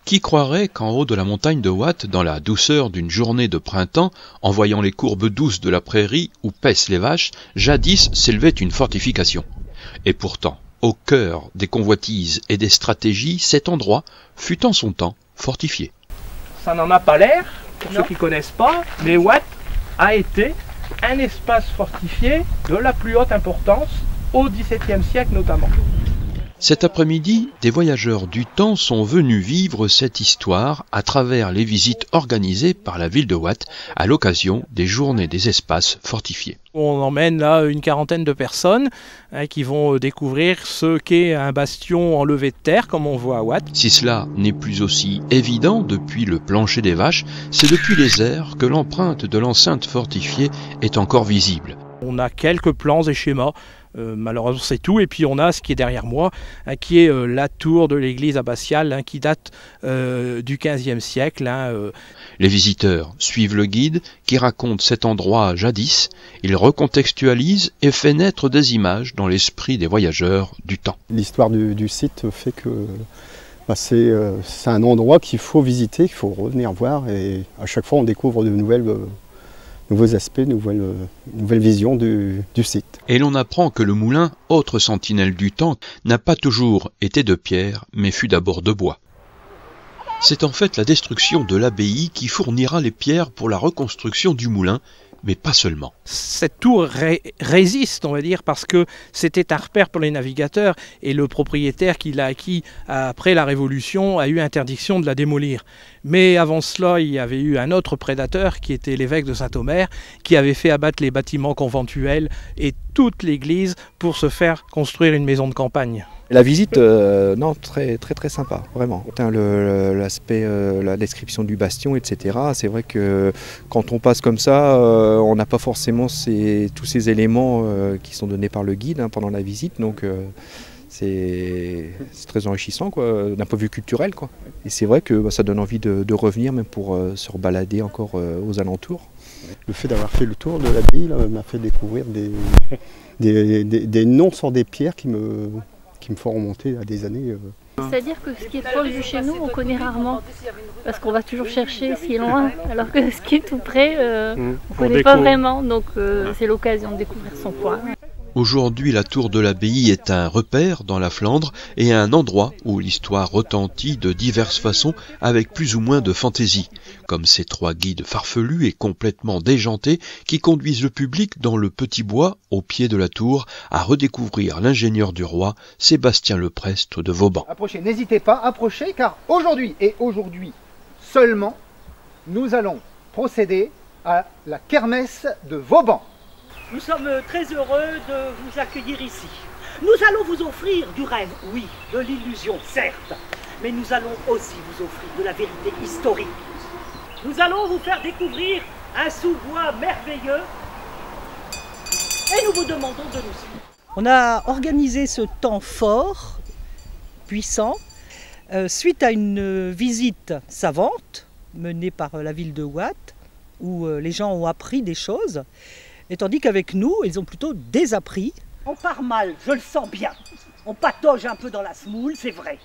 Qui croirait qu'en haut de la montagne de Watt, dans la douceur d'une journée de printemps, en voyant les courbes douces de la prairie où paissent les vaches, jadis s'élevait une fortification. Et pourtant, au cœur des convoitises et des stratégies, cet endroit fut en son temps fortifié. Ça n'en a pas l'air, pour ceux qui ne connaissent pas, mais Watt a été un espace fortifié de la plus haute importance au XVIIe siècle notamment. Cet après-midi, des voyageurs du temps sont venus vivre cette histoire à travers les visites organisées par la ville de Watt à l'occasion des Journées des espaces fortifiés. On emmène là une quarantaine de personnes qui vont découvrir ce qu'est un bastion enlevé de terre comme on voit à Watt. Si cela n'est plus aussi évident depuis le plancher des vaches, c'est depuis les airs que l'empreinte de l'enceinte fortifiée est encore visible. On a quelques plans et schémas. Malheureusement c'est tout, et puis on a ce qui est derrière moi, qui est la tour de l'église abbatiale qui date du XVe siècle. Les visiteurs suivent le guide qui raconte cet endroit jadis, il recontextualise et fait naître des images dans l'esprit des voyageurs du temps. L'histoire du site fait que c'est un endroit qu'il faut visiter, qu'il faut revenir voir, et à chaque fois on découvre de nouveaux aspects, nouvelles visions du site. Et l'on apprend que le moulin, autre sentinelle du temps, n'a pas toujours été de pierre, mais fut d'abord de bois. C'est en fait la destruction de l'abbaye qui fournira les pierres pour la reconstruction du moulin, mais pas seulement. Cette tour résiste, on va dire, parce que c'était un repère pour les navigateurs, et le propriétaire qui l'a acquis après la Révolution a eu interdiction de la démolir. Mais avant cela, il y avait eu un autre prédateur qui était l'évêque de Saint-Omer, qui avait fait abattre les bâtiments conventuels et toute l'église pour se faire construire une maison de campagne. La visite, non, très sympa, vraiment. L'aspect, la description du bastion, etc. C'est vrai que quand on passe comme ça, on n'a pas forcément tous ces éléments qui sont donnés par le guide pendant la visite. Donc c'est très enrichissant d'un point de vue culturel. Et c'est vrai que ça donne envie de revenir, même pour se rebalader encore aux alentours. Le fait d'avoir fait le tour de l'abbaye m'a fait découvrir des noms sur des pierres qui me font remonter à des années. C'est-à-dire que ce qui est proche de chez nous, on connaît rarement. Parce qu'on va toujours chercher ce qui est loin, alors que ce qui est tout près, on ne connaît pas vraiment. Donc c'est l'occasion de découvrir son coin. Aujourd'hui, la tour de l'abbaye est un repère dans la Flandre et un endroit où l'histoire retentit de diverses façons avec plus ou moins de fantaisie, comme ces trois guides farfelus et complètement déjantés qui conduisent le public dans le petit bois au pied de la tour à redécouvrir l'ingénieur du roi, Sébastien Le Prest de Vauban. Approchez, n'hésitez pas, approchez, car aujourd'hui et aujourd'hui seulement, nous allons procéder à la kermesse de Vauban. Nous sommes très heureux de vous accueillir ici. Nous allons vous offrir du rêve, oui, de l'illusion, certes, mais nous allons aussi vous offrir de la vérité historique. Nous allons vous faire découvrir un sous-bois merveilleux et nous vous demandons de nous suivre. On a organisé ce temps fort, puissant, suite à une visite savante menée par la ville de Watt, où les gens ont appris des choses. Et tandis qu'avec nous, ils ont plutôt désappris. On part mal, je le sens bien. On patauge un peu dans la semoule, c'est vrai.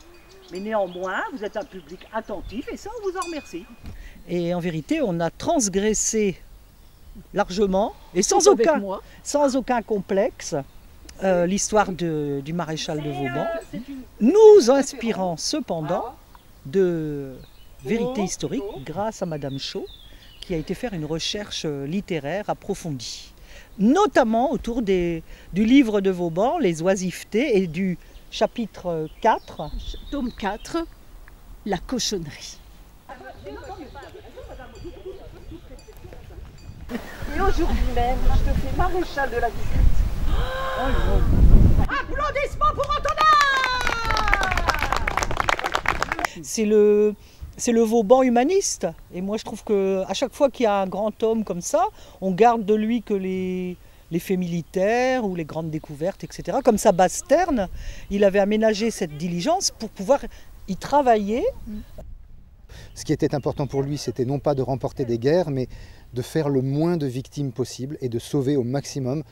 Mais néanmoins, vous êtes un public attentif et ça, on vous en remercie. Et en vérité, on a transgressé largement et sans aucun complexe l'histoire du maréchal de Vauban, nous inspirant cependant de vérité historique grâce à Madame Chaud, qui a été faire une recherche littéraire approfondie, notamment autour du livre de Vauban, Les Oisivetés, et du chapitre 4. Tome 4, La cochonnerie. Et aujourd'hui même, je te fais maréchal de la visite. Applaudissements pour Antonin! C'est le Vauban humaniste. Et moi, je trouve qu'à chaque fois qu'il y a un grand homme comme ça, on garde de lui que les faits militaires ou les grandes découvertes, etc. Comme ça, Basterne, il avait aménagé cette diligence pour pouvoir y travailler. Ce qui était important pour lui, c'était non pas de remporter des guerres, mais de faire le moins de victimes possible et de sauver au maximum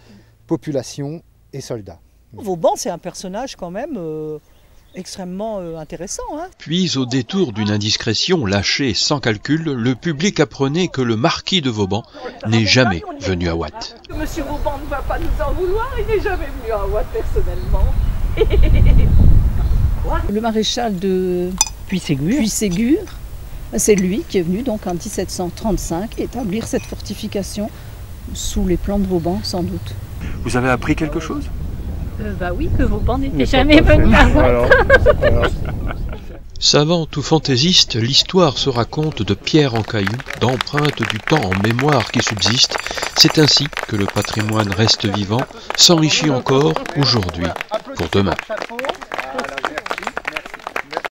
population et soldats. Vauban, c'est un personnage quand même extrêmement intéressant. Hein. Puis, au détour d'une indiscrétion lâchée sans calcul, le public apprenait que le marquis de Vauban n'est jamais venu à Watt. Monsieur Vauban ne va pas nous en vouloir, il n'est jamais venu à Watt personnellement. Le maréchal de Puységur, c'est lui qui est venu donc en 1735 établir cette fortification sous les plans de Vauban sans doute. Vous avez appris quelque chose ? Bah oui, que Vauban n'était jamais venu à Watt. Savante ou fantaisiste, l'histoire se raconte de pierre en caillou, d'empreintes du temps en mémoire qui subsistent. C'est ainsi que le patrimoine reste vivant, s'enrichit encore aujourd'hui pour demain.